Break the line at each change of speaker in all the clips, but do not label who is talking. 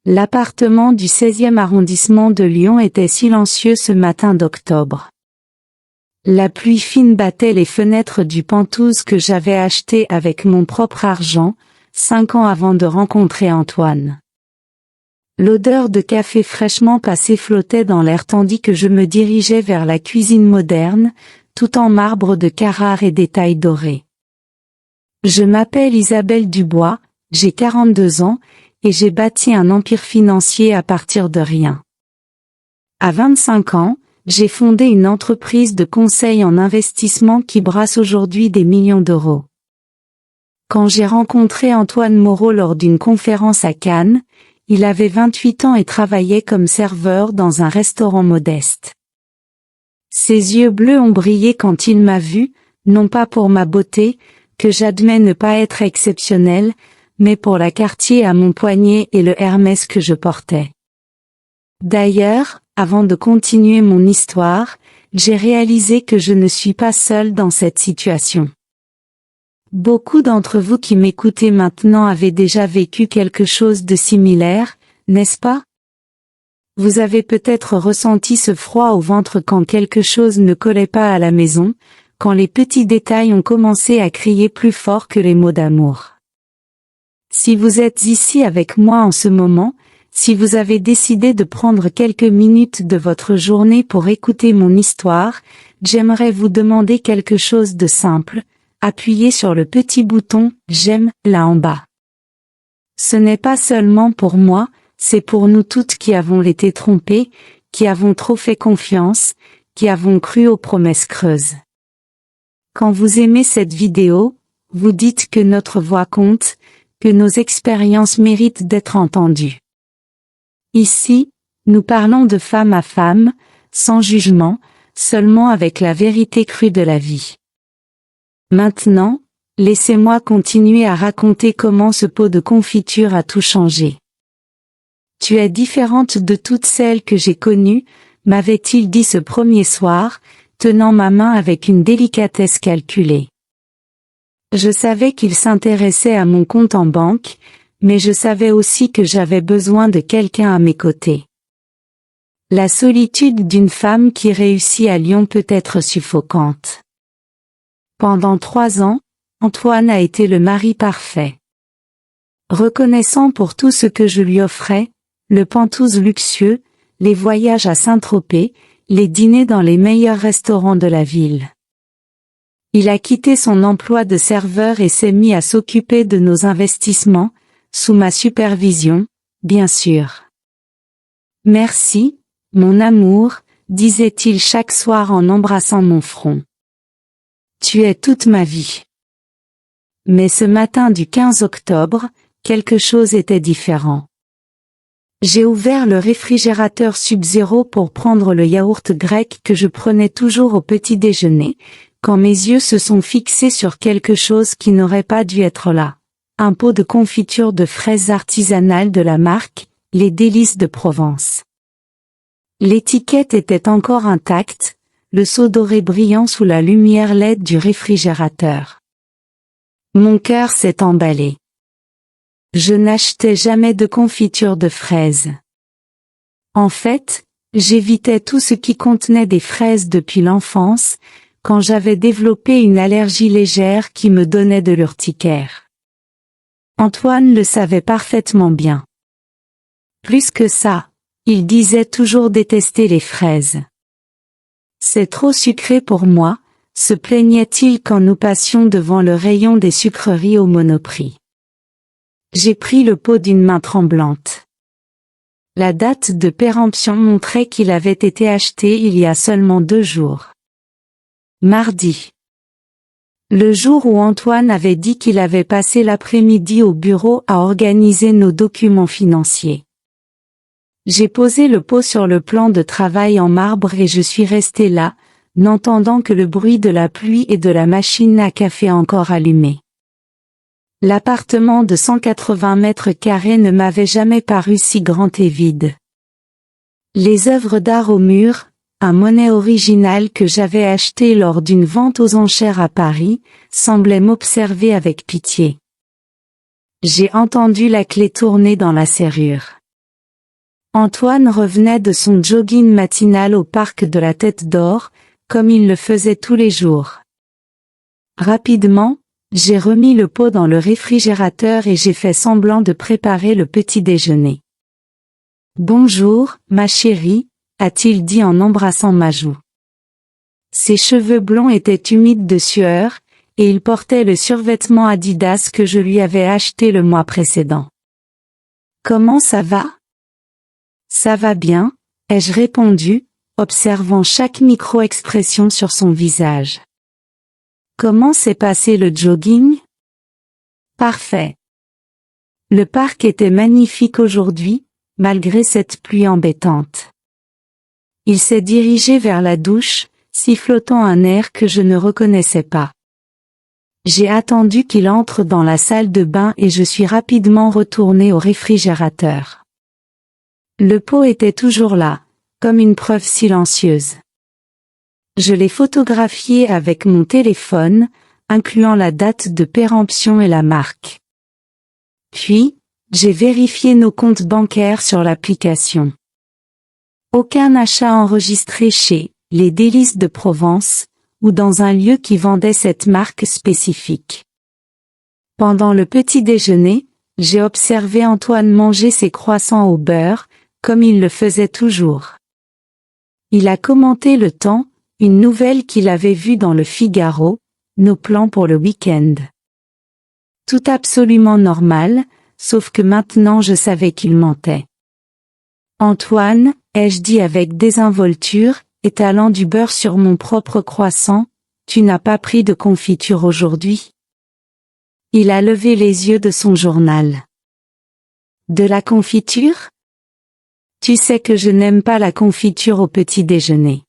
L'appartement du 16e arrondissement de Lyon était silencieux ce matin d'octobre. La pluie fine battait les fenêtres du Penthouse que j'avais acheté avec mon propre argent, 5 ans avant de rencontrer Antoine. L'odeur de café fraîchement passé flottait dans l'air tandis que je me dirigeais vers la cuisine moderne, tout en marbre de Carrare et d'étails dorés. Je m'appelle Isabelle Dubois, j'ai 42 ans, et j'ai bâti un empire financier à partir de rien. À 25 ans, j'ai fondé une entreprise de conseil en investissement qui brasse aujourd'hui des millions d'euros. Quand j'ai rencontré Antoine Moreau lors d'une conférence à Cannes, il avait 28 ans et travaillait comme serveur dans un restaurant modeste. Ses yeux bleus ont brillé quand il m'a vu, non pas pour ma beauté, que j'admets ne pas être exceptionnelle, mais pour la Cartier à mon poignet et le Hermès que je portais. D'ailleurs, avant de continuer mon histoire, j'ai réalisé que je ne suis pas seule dans cette situation. Beaucoup d'entre vous qui m'écoutez maintenant avaient déjà vécu quelque chose de similaire, n'est-ce pas? Vous avez peut-être ressenti ce froid au ventre quand quelque chose ne collait pas à la maison, quand les petits détails ont commencé à crier plus fort que les mots d'amour. Si vous êtes ici avec moi en ce moment, si vous avez décidé de prendre quelques minutes de votre journée pour écouter mon histoire, j'aimerais vous demander quelque chose de simple, appuyez sur le petit bouton « J'aime » là en bas. Ce n'est pas seulement pour moi, c'est pour nous toutes qui avons été trompées, qui avons trop fait confiance, qui avons cru aux promesses creuses. Quand vous aimez cette vidéo, vous dites que notre voix compte, que nos expériences méritent d'être entendues. Ici, nous parlons de femme à femme, sans jugement, seulement avec la vérité crue de la vie. Maintenant, laissez-moi continuer à raconter comment ce pot de confiture a tout changé. Tu es différente de toutes celles que j'ai connues, m'avait-il dit ce premier soir, tenant ma main avec une délicatesse calculée. Je savais qu'il s'intéressait à mon compte en banque, mais je savais aussi que j'avais besoin de quelqu'un à mes côtés. La solitude d'une femme qui réussit à Lyon peut être suffocante. Pendant 3 ans, Antoine a été le mari parfait. Reconnaissant pour tout ce que je lui offrais, le Penthouse luxueux, les voyages à Saint-Tropez, les dîners dans les meilleurs restaurants de la ville. Il a quitté son emploi de serveur et s'est mis à s'occuper de nos investissements, sous ma supervision, bien sûr. Merci, mon amour, disait-il chaque soir en embrassant mon front. Tu es toute ma vie. Mais ce matin du 15 octobre, quelque chose était différent. J'ai ouvert le réfrigérateur Sub-Zero pour prendre le yaourt grec que je prenais toujours au petit déjeuner, quand mes yeux se sont fixés sur quelque chose qui n'aurait pas dû être là. Un pot de confiture de fraises artisanales de la marque, Les Délices de Provence. L'étiquette était encore intacte, le seau doré brillant sous la lumière LED du réfrigérateur. Mon cœur s'est emballé. Je n'achetais jamais de confiture de fraises. En fait, j'évitais tout ce qui contenait des fraises depuis l'enfance, quand j'avais développé une allergie légère qui me donnait de l'urticaire. Antoine le savait parfaitement bien. Plus que ça, il disait toujours détester les fraises. C'est trop sucré pour moi, se plaignait-il quand nous passions devant le rayon des sucreries au Monoprix. J'ai pris le pot d'une main tremblante. La date de péremption montrait qu'il avait été acheté il y a seulement 2 jours. Mardi. Le jour où Antoine avait dit qu'il avait passé l'après-midi au bureau à organiser nos documents financiers. J'ai posé le pot sur le plan de travail en marbre et je suis restée là, n'entendant que le bruit de la pluie et de la machine à café encore allumée. L'appartement de 180 mètres carrés ne m'avait jamais paru si grand et vide. Les œuvres d'art au mur, un Monet original que j'avais acheté lors d'une vente aux enchères à Paris, semblait m'observer avec pitié. J'ai entendu la clé tourner dans la serrure. Antoine revenait de son jogging matinal au parc de la Tête d'Or, comme il le faisait tous les jours. Rapidement, j'ai remis le pot dans le réfrigérateur et j'ai fait semblant de préparer le petit déjeuner. « Bonjour, ma chérie », a-t-il dit en embrassant ma joue. Ses cheveux blonds étaient humides de sueur, et il portait le survêtement Adidas que je lui avais acheté le mois précédent. « Comment ça va ? » « Ça va bien », ai-je répondu, observant chaque micro-expression sur son visage. « Comment s'est passé le jogging ? » « Parfait. Le parc était magnifique aujourd'hui, malgré cette pluie embêtante. » Il s'est dirigé vers la douche, sifflotant un air que je ne reconnaissais pas. J'ai attendu qu'il entre dans la salle de bain et je suis rapidement retourné au réfrigérateur. Le pot était toujours là, comme une preuve silencieuse. Je l'ai photographié avec mon téléphone, incluant la date de péremption et la marque. Puis, j'ai vérifié nos comptes bancaires sur l'application. Aucun achat enregistré chez Les Délices de Provence, ou dans un lieu qui vendait cette marque spécifique. Pendant le petit déjeuner, j'ai observé Antoine manger ses croissants au beurre, comme il le faisait toujours. Il a commenté le temps, une nouvelle qu'il avait vue dans le Figaro, nos plans pour le week-end. Tout absolument normal, sauf que maintenant je savais qu'il mentait. « Antoine », ai-je dit avec désinvolture, étalant du beurre sur mon propre croissant, « tu n'as pas pris de confiture aujourd'hui ?» Il a levé les yeux de son journal. « De la confiture ? Tu sais que je n'aime pas la confiture au petit déjeuner.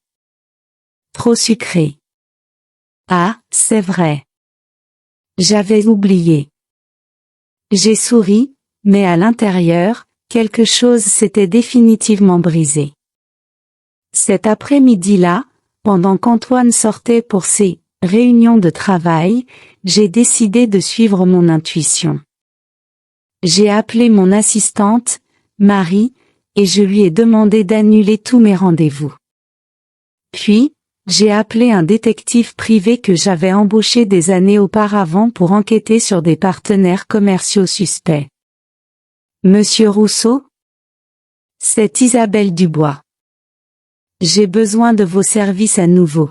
Trop sucré. » Ah, c'est vrai. J'avais oublié. J'ai souri, mais à l'intérieur, quelque chose s'était définitivement brisé. Cet après-midi-là, pendant qu'Antoine sortait pour ses réunions de travail, j'ai décidé de suivre mon intuition. J'ai appelé mon assistante, Marie, et je lui ai demandé d'annuler tous mes rendez-vous. Puis, j'ai appelé un détective privé que j'avais embauché des années auparavant pour enquêter sur des partenaires commerciaux suspects. « Monsieur Rousseau ? C'est Isabelle Dubois. J'ai besoin de vos services à nouveau.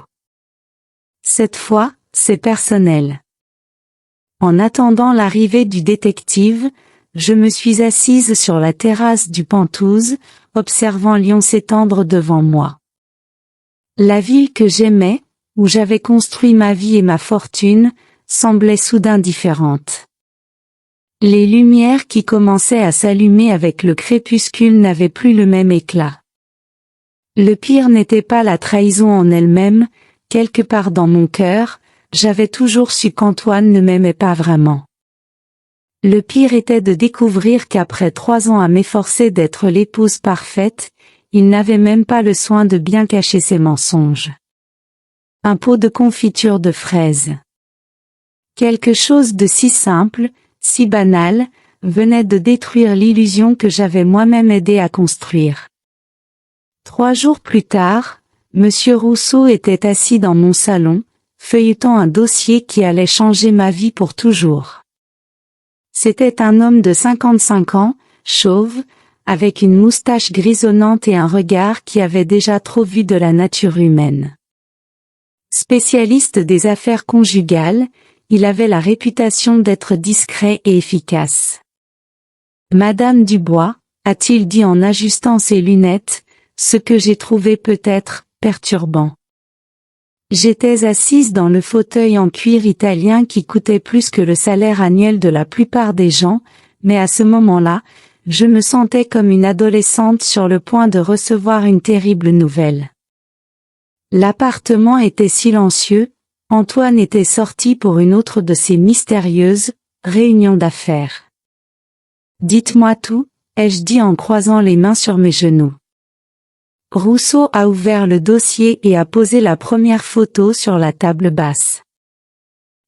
Cette fois, c'est personnel. » En attendant l'arrivée du détective, je me suis assise sur la terrasse du Penthouse, observant Lyon s'étendre devant moi. La ville que j'aimais, où j'avais construit ma vie et ma fortune, semblait soudain différente. Les lumières qui commençaient à s'allumer avec le crépuscule n'avaient plus le même éclat. Le pire n'était pas la trahison en elle-même, quelque part dans mon cœur, j'avais toujours su qu'Antoine ne m'aimait pas vraiment. Le pire était de découvrir qu'après 3 ans à m'efforcer d'être l'épouse parfaite, il n'avait même pas le soin de bien cacher ses mensonges. Un pot de confiture de fraises. Quelque chose de si simple, si banal, venait de détruire l'illusion que j'avais moi-même aidé à construire. 3 jours plus tard, Monsieur Rousseau était assis dans mon salon, feuilletant un dossier qui allait changer ma vie pour toujours. C'était un homme de 55 ans, chauve, avec une moustache grisonnante et un regard qui avait déjà trop vu de la nature humaine. Spécialiste des affaires conjugales, il avait la réputation d'être discret et efficace. « Madame Dubois », a-t-il dit en ajustant ses lunettes, ce que j'ai trouvé peut-être perturbant. J'étais assise dans le fauteuil en cuir italien qui coûtait plus que le salaire annuel de la plupart des gens, mais à ce moment-là, je me sentais comme une adolescente sur le point de recevoir une terrible nouvelle. L'appartement était silencieux, Antoine était sorti pour une autre de ces mystérieuses réunions d'affaires. « Dites-moi tout », ai-je dit en croisant les mains sur mes genoux. Rousseau a ouvert le dossier et a posé la première photo sur la table basse.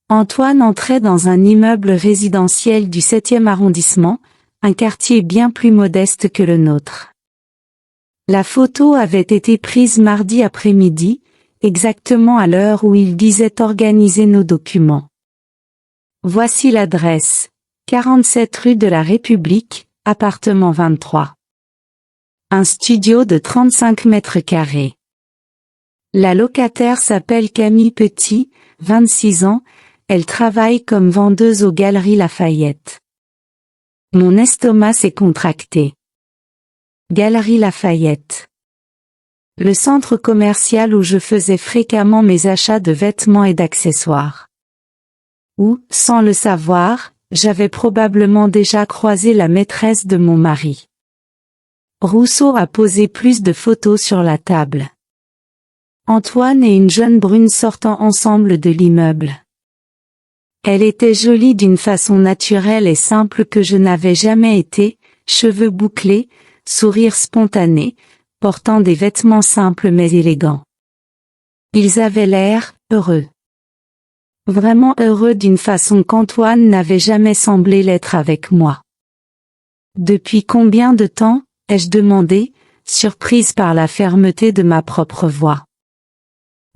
Antoine entrait dans un immeuble résidentiel du 7e arrondissement, un quartier bien plus modeste que le nôtre. La photo avait été prise mardi après-midi, exactement à l'heure où il disait organiser nos documents. Voici l'adresse. 47 rue de la République, appartement 23. Un studio de 35 mètres carrés. La locataire s'appelle Camille Petit, 26 ans, elle travaille comme vendeuse aux Galeries Lafayette. Mon estomac s'est contracté. Galeries Lafayette. Le centre commercial où je faisais fréquemment mes achats de vêtements et d'accessoires. Où, sans le savoir, j'avais probablement déjà croisé la maîtresse de mon mari. Rousseau a posé plus de photos sur la table. Antoine et une jeune brune sortant ensemble de l'immeuble. Elle était jolie d'une façon naturelle et simple que je n'avais jamais été, cheveux bouclés, sourire spontané, portant des vêtements simples mais élégants. Ils avaient l'air heureux. Vraiment heureux d'une façon qu'Antoine n'avait jamais semblé l'être avec moi. Depuis combien de temps, ai-je demandé, surprise par la fermeté de ma propre voix.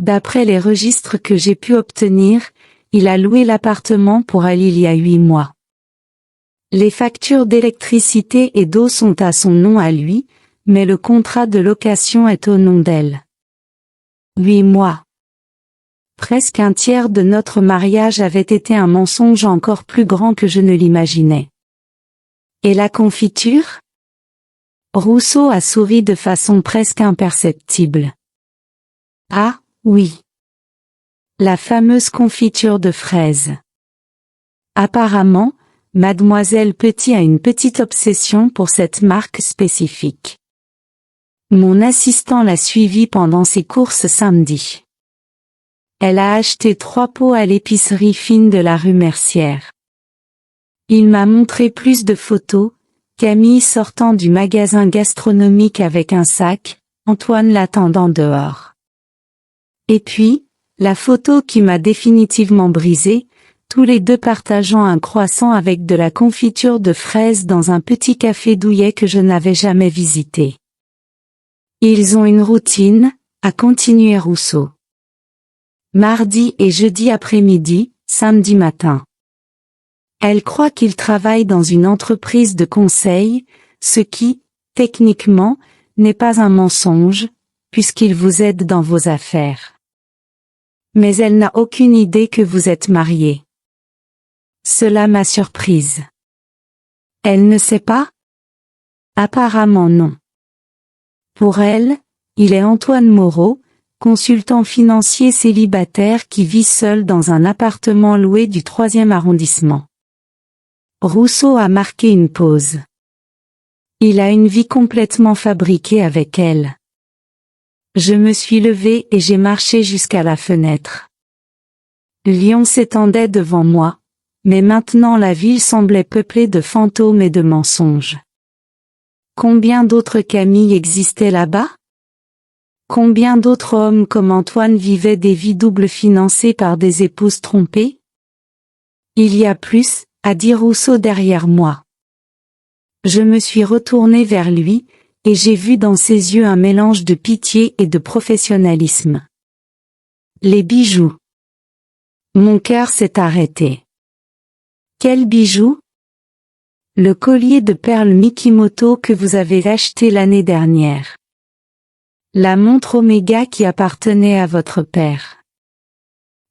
D'après les registres que j'ai pu obtenir, il a loué l'appartement pour elle il y a 8 mois. Les factures d'électricité et d'eau sont à son nom à lui, mais le contrat de location est au nom d'elle. 8 mois. Presque un tiers de notre mariage avait été un mensonge encore plus grand que je ne l'imaginais. Et la confiture? Rousseau a souri de façon presque imperceptible. Ah, oui. La fameuse confiture de fraises. Apparemment, Mademoiselle Petit a une petite obsession pour cette marque spécifique. Mon assistant l'a suivie pendant ses courses samedi. Elle a acheté 3 pots à l'épicerie fine de la rue Mercière. Il m'a montré plus de photos, Camille sortant du magasin gastronomique avec un sac, Antoine l'attendant dehors. Et puis, la photo qui m'a définitivement brisée, tous les deux partageant un croissant avec de la confiture de fraises dans un petit café douillet que je n'avais jamais visité. Ils ont une routine, a continué Rousseau. Mardi et jeudi après-midi, samedi matin. Elle croit qu'il travaille dans une entreprise de conseil, ce qui, techniquement, n'est pas un mensonge, puisqu'il vous aide dans vos affaires. Mais elle n'a aucune idée que vous êtes marié. Cela m'a surprise. Elle ne sait pas? Apparemment non. Pour elle, il est Antoine Moreau, consultant financier célibataire qui vit seul dans un appartement loué du 3e arrondissement. Rousseau a marqué une pause. Il a une vie complètement fabriquée avec elle. Je me suis levée et j'ai marché jusqu'à la fenêtre. Lyon s'étendait devant moi, mais maintenant la ville semblait peuplée de fantômes et de mensonges. Combien d'autres Camilles existaient là-bas? Combien d'autres hommes comme Antoine vivaient des vies doubles financées par des épouses trompées? Il y a plus, a dit Rousseau derrière moi. Je me suis retournée vers lui, et j'ai vu dans ses yeux un mélange de pitié et de professionnalisme. Les bijoux. Mon cœur s'est arrêté. Quel bijou? Le collier de perles Mikimoto que vous avez acheté l'année dernière. La montre Omega qui appartenait à votre père.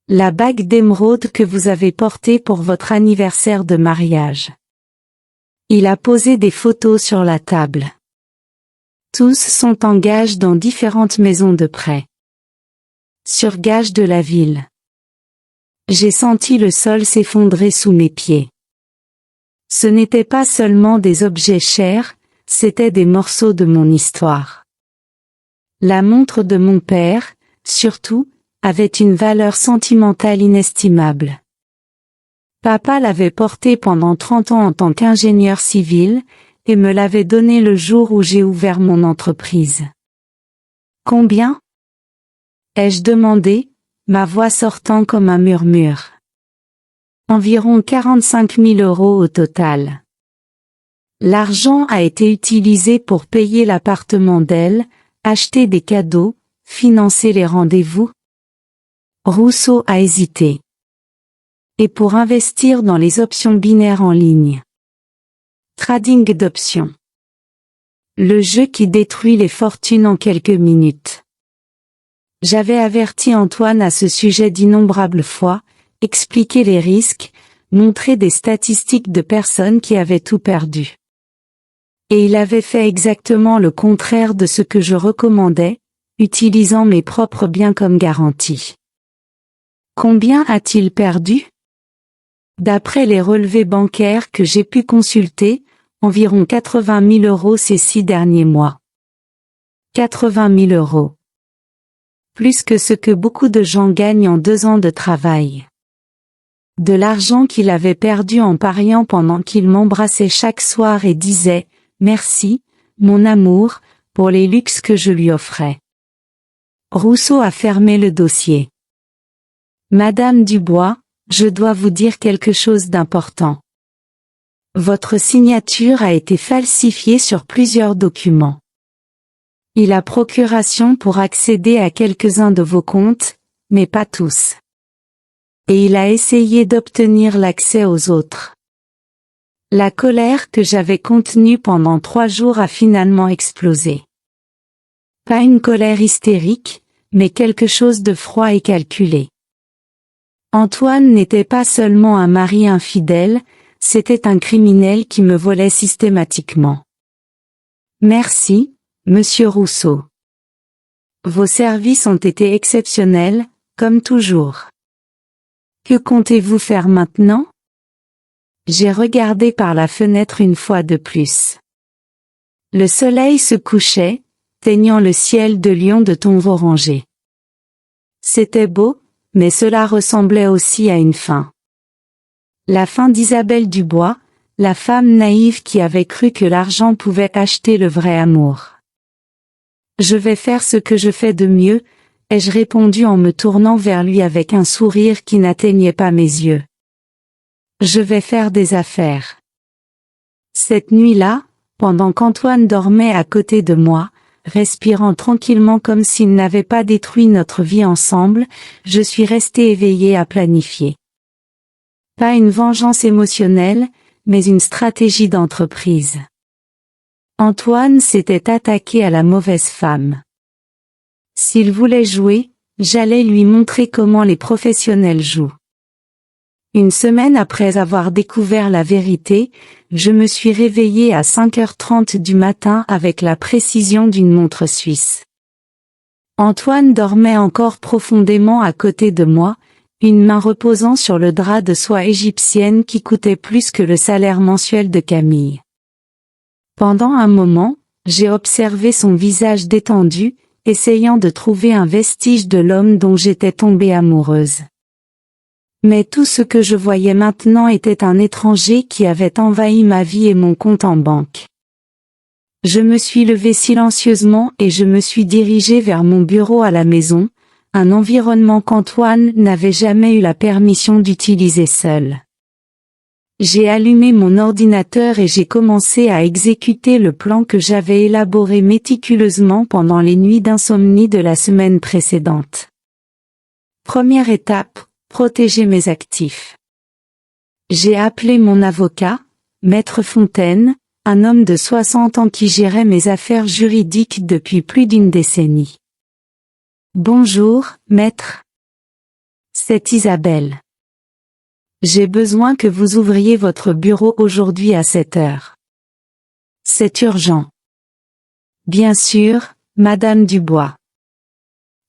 La bague d'émeraude que vous avez portée pour votre anniversaire de mariage. Il a posé des photos sur la table. Tous sont en gage dans différentes maisons de prêt. Sur gage de la ville. J'ai senti le sol s'effondrer sous mes pieds. Ce n'étaient pas seulement des objets chers, c'étaient des morceaux de mon histoire. La montre de mon père, surtout, avait une valeur sentimentale inestimable. Papa l'avait portée pendant 30 ans en tant qu'ingénieur civil, et me l'avait donnée le jour où j'ai ouvert mon entreprise. Combien? Ai-je demandé, ma voix sortant comme un murmure. Environ 45 000 € au total. L'argent a été utilisé pour payer l'appartement d'elle, acheter des cadeaux, financer les rendez-vous. Rousseau a hésité. Et pour investir dans les options binaires en ligne. Trading d'options. Le jeu qui détruit les fortunes en quelques minutes. J'avais averti Antoine à ce sujet d'innombrables fois, expliqué les risques, montré des statistiques de personnes qui avaient tout perdu. Et il avait fait exactement le contraire de ce que je recommandais, utilisant mes propres biens comme garantie. Combien a-t-il perdu? D'après les relevés bancaires que j'ai pu consulter, environ 80 000 € ces 6 derniers mois. 80 000 €. Plus que ce que beaucoup de gens gagnent en 2 ans de travail. De l'argent qu'il avait perdu en pariant pendant qu'il m'embrassait chaque soir et disait « Merci, mon amour, pour les luxes que je lui offrais. » Rousseau a fermé le dossier. Madame Dubois, je dois vous dire quelque chose d'important. Votre signature a été falsifiée sur plusieurs documents. Il a procuration pour accéder à quelques-uns de vos comptes, mais pas tous. Et il a essayé d'obtenir l'accès aux autres. La colère que j'avais contenue pendant 3 jours a finalement explosé. Pas une colère hystérique, mais quelque chose de froid et calculé. Antoine n'était pas seulement un mari infidèle, c'était un criminel qui me volait systématiquement. Merci, Monsieur Rousseau. Vos services ont été exceptionnels, comme toujours. Que comptez-vous faire maintenant? J'ai regardé par la fenêtre une fois de plus. Le soleil se couchait, teignant le ciel de Lyon de tons orangés. C'était beau, mais cela ressemblait aussi à une fin. La fin d'Isabelle Dubois, la femme naïve qui avait cru que l'argent pouvait acheter le vrai amour. Je vais faire ce que je fais de mieux, ai-je répondu en me tournant vers lui avec un sourire qui n'atteignait pas mes yeux. Je vais faire des affaires. Cette nuit-là, pendant qu'Antoine dormait à côté de moi, respirant tranquillement comme s'il n'avait pas détruit notre vie ensemble, je suis restée éveillée à planifier. Pas une vengeance émotionnelle, mais une stratégie d'entreprise. Antoine s'était attaqué à la mauvaise femme. S'il voulait jouer, j'allais lui montrer comment les professionnels jouent. Une semaine après avoir découvert la vérité, je me suis réveillée à 5h30 du matin avec la précision d'une montre suisse. Antoine dormait encore profondément à côté de moi, une main reposant sur le drap de soie égyptienne qui coûtait plus que le salaire mensuel de Camille. Pendant un moment, j'ai observé son visage détendu, essayant de trouver un vestige de l'homme dont j'étais tombée amoureuse. Mais tout ce que je voyais maintenant était un étranger qui avait envahi ma vie et mon compte en banque. Je me suis levée silencieusement et je me suis dirigée vers mon bureau à la maison, un environnement qu'Antoine n'avait jamais eu la permission d'utiliser seul. J'ai allumé mon ordinateur et j'ai commencé à exécuter le plan que j'avais élaboré méticuleusement pendant les nuits d'insomnie de la semaine précédente. Première étape, protéger mes actifs. J'ai appelé mon avocat, Maître Fontaine, un homme de 60 ans qui gérait mes affaires juridiques depuis plus d'1 décennie. Bonjour, maître. C'est Isabelle. J'ai besoin que vous ouvriez votre bureau aujourd'hui à 7 heures. C'est urgent. Bien sûr, Madame Dubois.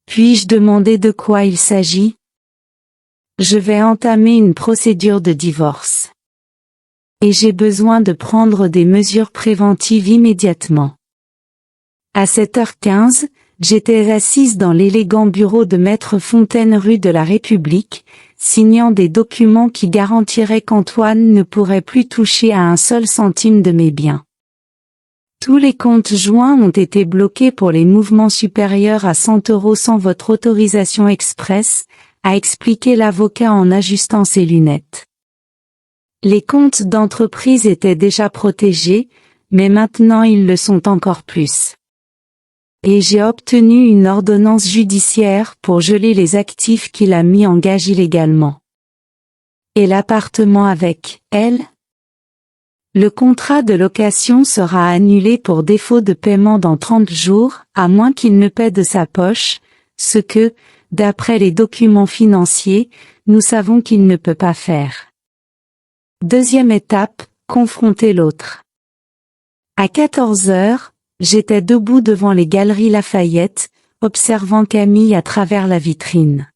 Puis-je demander de quoi il s'agit? Je vais entamer une procédure de divorce. Et j'ai besoin de prendre des mesures préventives immédiatement. À 7h15, j'étais assise dans l'élégant bureau de Maître Fontaine rue de la République, signant des documents qui garantiraient qu'Antoine ne pourrait plus toucher à un seul centime de mes biens. Tous les comptes joints ont été bloqués pour les mouvements supérieurs à 100 € sans votre autorisation express, a expliqué l'avocat en ajustant ses lunettes. Les comptes d'entreprise étaient déjà protégés, mais maintenant ils le sont encore plus. Et j'ai obtenu une ordonnance judiciaire pour geler les actifs qu'il a mis en gage illégalement. Et l'appartement avec elle? Le contrat de location sera annulé pour défaut de paiement dans 30 jours, à moins qu'il ne paie de sa poche, ce que, d'après les documents financiers, nous savons qu'il ne peut pas faire. Deuxième étape, confronter l'autre. À 14 heures, j'étais debout devant les Galeries Lafayette, observant Camille à travers la vitrine.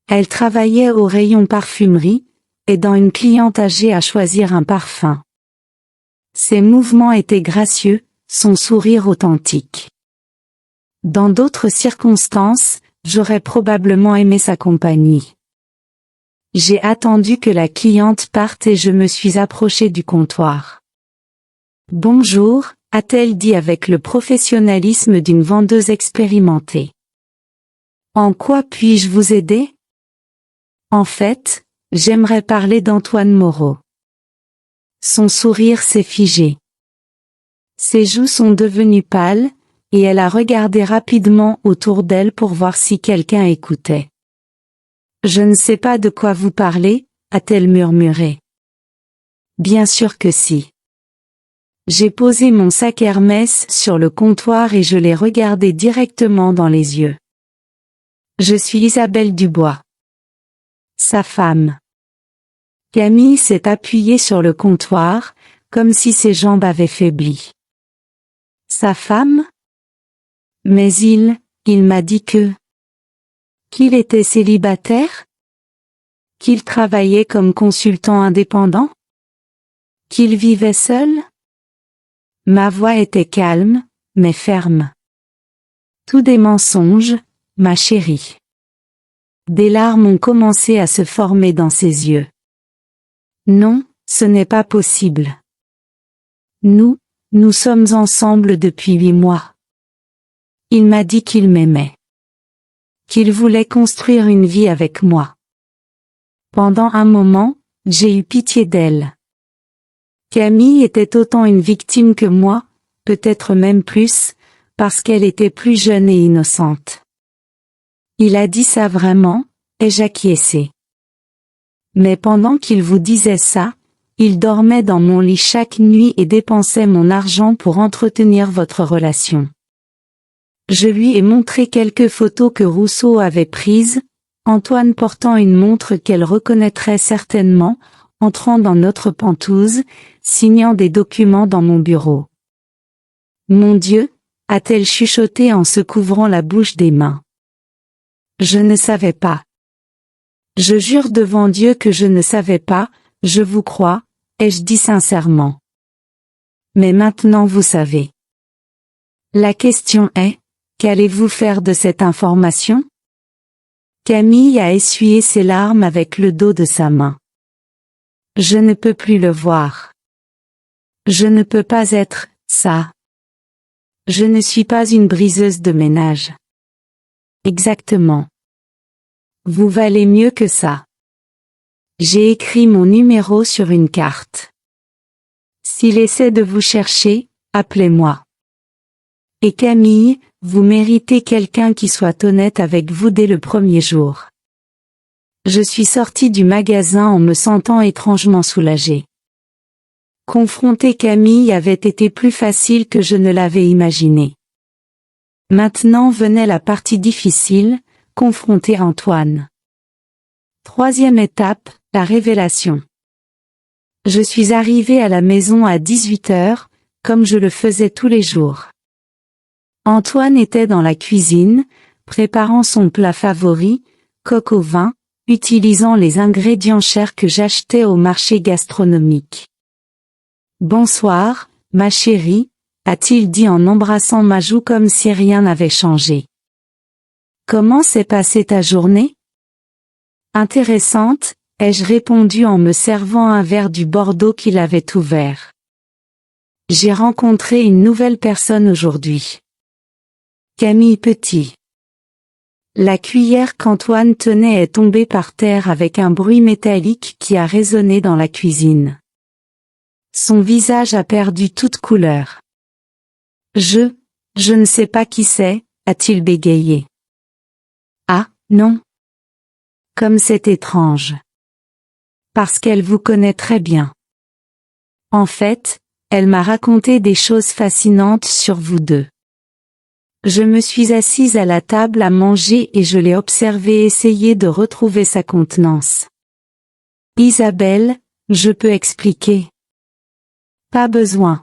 Elle travaillait au rayon parfumerie, aidant une cliente âgée à choisir un parfum. Ses mouvements étaient gracieux, son sourire authentique. Dans d'autres circonstances, j'aurais probablement aimé sa compagnie. J'ai attendu que la cliente parte et je me suis approché du comptoir. « Bonjour », a-t-elle dit avec le professionnalisme d'une vendeuse expérimentée. « En quoi puis-je vous aider ? En fait, j'aimerais parler d'Antoine Moreau. » Son sourire s'est figé. Ses joues sont devenues pâles, et elle a regardé rapidement autour d'elle pour voir si quelqu'un écoutait. « Je ne sais pas de quoi vous parlez », a-t-elle murmuré. « Bien sûr que si. » J'ai posé mon sac Hermès sur le comptoir et je l'ai regardé directement dans les yeux. « Je suis Isabelle Dubois. » Sa femme. Camille s'est appuyée sur le comptoir, comme si ses jambes avaient faibli. Sa femme? Mais il m'a dit qu'il était célibataire? Qu'il travaillait comme consultant indépendant? Qu'il vivait seul? Ma voix était calme, mais ferme. Tout des mensonges, ma chérie. Des larmes ont commencé à se former dans ses yeux. Non, ce n'est pas possible. Nous sommes ensemble depuis 8 mois. Il m'a dit qu'il m'aimait. Qu'il voulait construire une vie avec moi. Pendant un moment, j'ai eu pitié d'elle. Camille était autant une victime que moi, peut-être même plus, parce qu'elle était plus jeune et innocente. Il a dit ça vraiment, ai-je acquiescé. Mais pendant qu'il vous disait ça, il dormait dans mon lit chaque nuit et dépensait mon argent pour entretenir votre relation. Je lui ai montré quelques photos que Rousseau avait prises, Antoine portant une montre qu'elle reconnaîtrait certainement, entrant dans notre pentouse, signant des documents dans mon bureau. Mon Dieu, a-t-elle chuchoté en se couvrant la bouche des mains. Je ne savais pas. Je jure devant Dieu que je ne savais pas, je vous crois, ai-je dit sincèrement. Mais maintenant vous savez. La question est, qu'allez-vous faire de cette information? Camille a essuyé ses larmes avec le dos de sa main. Je ne peux plus le voir. Je ne peux pas être ça. Je ne suis pas une briseuse de ménage. Exactement. Vous valez mieux que ça. J'ai écrit mon numéro sur une carte. S'il essaie de vous chercher, appelez-moi. Et Camille, vous méritez quelqu'un qui soit honnête avec vous dès le premier jour. Je suis sortie du magasin en me sentant étrangement soulagée. Confronter Camille avait été plus facile que je ne l'avais imaginé. Maintenant venait la partie difficile, confronter Antoine. Troisième étape, la révélation. Je suis arrivée à la maison à 18 heures, comme je le faisais tous les jours. Antoine était dans la cuisine, préparant son plat favori, coq au vin, utilisant les ingrédients chers que j'achetais au marché gastronomique. « Bonsoir, ma chérie », a-t-il dit en embrassant ma joue comme si rien n'avait changé. « Comment s'est passée ta journée ? » « Intéressante », ai-je répondu en me servant un verre du Bordeaux qu'il avait ouvert. « J'ai rencontré une nouvelle personne aujourd'hui. Camille Petit. » La cuillère qu'Antoine tenait est tombée par terre avec un bruit métallique qui a résonné dans la cuisine. Son visage a perdu toute couleur. Je ne sais pas qui c'est, a-t-il bégayé. Ah, non. Comme c'est étrange. Parce qu'elle vous connaît très bien. En fait, elle m'a raconté des choses fascinantes sur vous deux. Je me suis assise à la table à manger et je l'ai observée essayer de retrouver sa contenance. Isabelle, je peux expliquer. Pas besoin.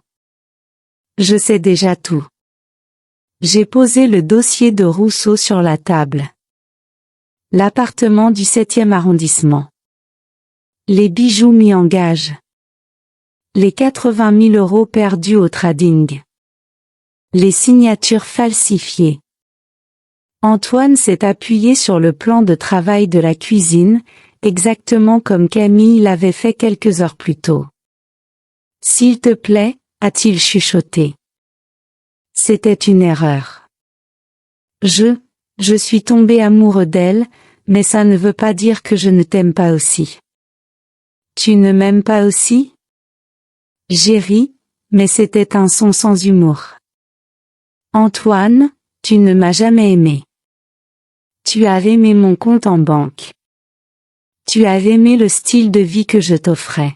Je sais déjà tout. J'ai posé le dossier de Rousseau sur la table. L'appartement du 7e arrondissement. Les bijoux mis en gage. Les 80 000 € perdus au trading. Les signatures falsifiées. Antoine s'est appuyé sur le plan de travail de la cuisine, exactement comme Camille l'avait fait quelques heures plus tôt. S'il te plaît, a-t-il chuchoté. C'était une erreur. Je suis tombé amoureux d'elle, mais ça ne veut pas dire que je ne t'aime pas aussi. Tu ne m'aimes pas aussi? J'ai ri, mais c'était un son sans humour. Antoine, tu ne m'as jamais aimé. Tu as aimé mon compte en banque. Tu as aimé le style de vie que je t'offrais.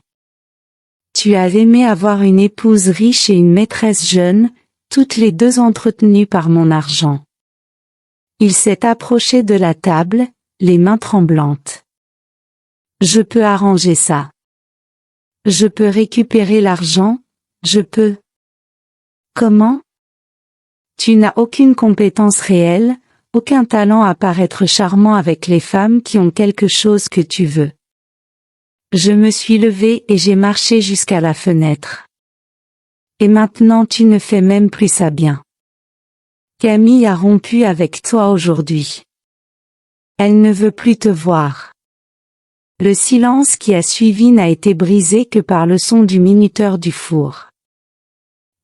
Tu as aimé avoir une épouse riche et une maîtresse jeune, toutes les deux entretenues par mon argent. Il s'est approché de la table, les mains tremblantes. Je peux arranger ça. Je peux récupérer l'argent, je peux. Comment? Tu n'as aucune compétence réelle, aucun talent à paraître charmant avec les femmes qui ont quelque chose que tu veux. Je me suis levée et j'ai marché jusqu'à la fenêtre. Et maintenant tu ne fais même plus ça bien. Camille a rompu avec toi aujourd'hui. Elle ne veut plus te voir. Le silence qui a suivi n'a été brisé que par le son du minuteur du four.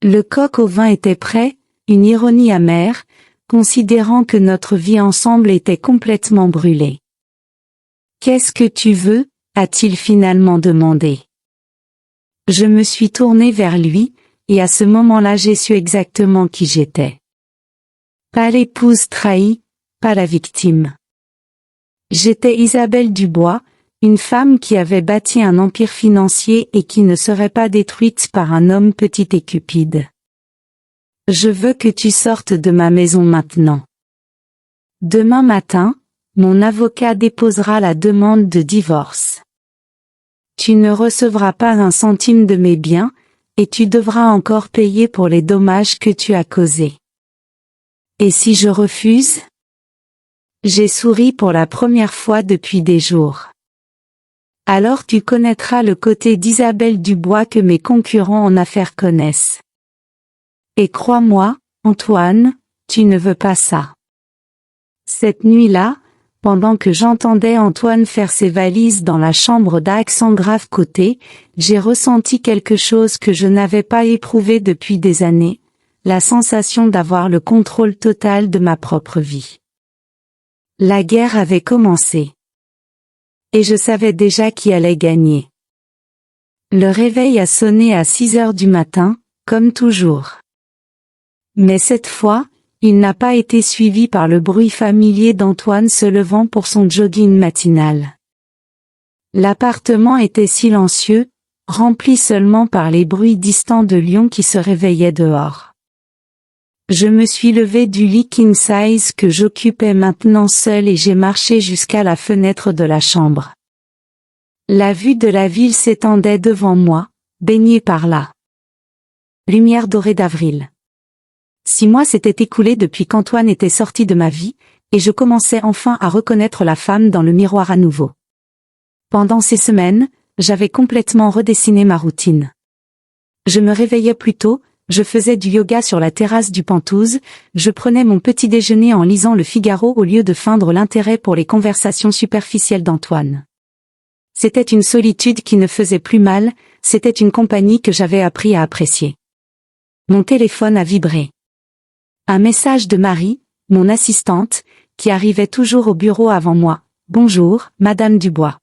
Le coq au vin était prêt, une ironie amère, considérant que notre vie ensemble était complètement brûlée. Qu'est-ce que tu veux? A-t-il finalement demandé. Je me suis tournée vers lui, et à ce moment-là j'ai su exactement qui j'étais. Pas l'épouse trahie, pas la victime. J'étais Isabelle Dubois, une femme qui avait bâti un empire financier et qui ne serait pas détruite par un homme petit et cupide. Je veux que tu sortes de ma maison maintenant. Demain matin, mon avocat déposera la demande de divorce. Tu ne recevras pas un centime de mes biens, et tu devras encore payer pour les dommages que tu as causés. Et si je refuse? J'ai souri pour la première fois depuis des jours. Alors tu connaîtras le côté d'Isabelle Dubois que mes concurrents en affaires connaissent. Et crois-moi, Antoine, tu ne veux pas ça. Cette nuit-là, pendant que j'entendais Antoine faire ses valises dans la chambre d'Accent Grave Côté, j'ai ressenti quelque chose que je n'avais pas éprouvé depuis des années, la sensation d'avoir le contrôle total de ma propre vie. La guerre avait commencé. Et je savais déjà qui allait gagner. Le réveil a sonné à 6 heures du matin, comme toujours. Mais cette fois, il n'a pas été suivi par le bruit familier d'Antoine se levant pour son jogging matinal. L'appartement était silencieux, rempli seulement par les bruits distants de lions qui se réveillaient dehors. Je me suis levée du lit king size que j'occupais maintenant seule et j'ai marché jusqu'à la fenêtre de la chambre. La vue de la ville s'étendait devant moi, baignée par la lumière dorée d'avril. 6 mois s'étaient écoulés depuis qu'Antoine était sorti de ma vie, et je commençais enfin à reconnaître la femme dans le miroir à nouveau. Pendant ces semaines, j'avais complètement redessiné ma routine. Je me réveillais plus tôt, je faisais du yoga sur la terrasse du Penthouse, je prenais mon petit déjeuner en lisant le Figaro au lieu de feindre l'intérêt pour les conversations superficielles d'Antoine. C'était une solitude qui ne faisait plus mal, c'était une compagnie que j'avais appris à apprécier. Mon téléphone a vibré. Un message de Marie, mon assistante, qui arrivait toujours au bureau avant moi. Bonjour, Madame Dubois.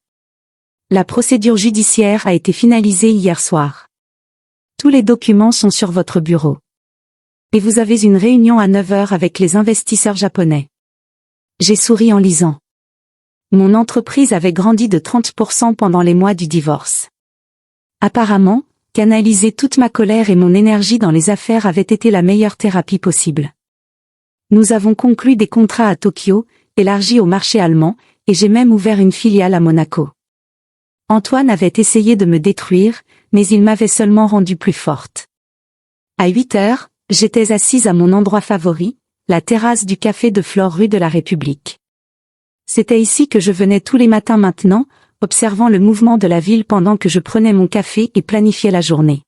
La procédure judiciaire a été finalisée hier soir. Tous les documents sont sur votre bureau. Et vous avez une réunion à 9 heures avec les investisseurs japonais. J'ai souri en lisant. Mon entreprise avait grandi de 30% pendant les mois du divorce. Apparemment, canaliser toute ma colère et mon énergie dans les affaires avait été la meilleure thérapie possible. Nous avons conclu des contrats à Tokyo, élargi au marché allemand, et j'ai même ouvert une filiale à Monaco. Antoine avait essayé de me détruire, mais il m'avait seulement rendue plus forte. À 8 heures, j'étais assise à mon endroit favori, la terrasse du café de Flore rue de la République. C'était ici que je venais tous les matins maintenant, observant le mouvement de la ville pendant que je prenais mon café et planifiais la journée.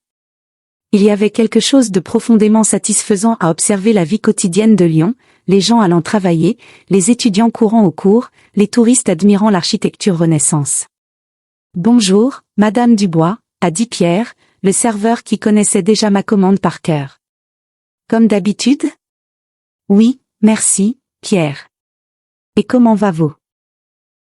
Il y avait quelque chose de profondément satisfaisant à observer la vie quotidienne de Lyon, les gens allant travailler, les étudiants courant au cours, les touristes admirant l'architecture Renaissance. « Bonjour, Madame Dubois », a dit Pierre, le serveur qui connaissait déjà ma commande par cœur. « Comme d'habitude ? » « Oui, merci, Pierre. Et comment va-vous ?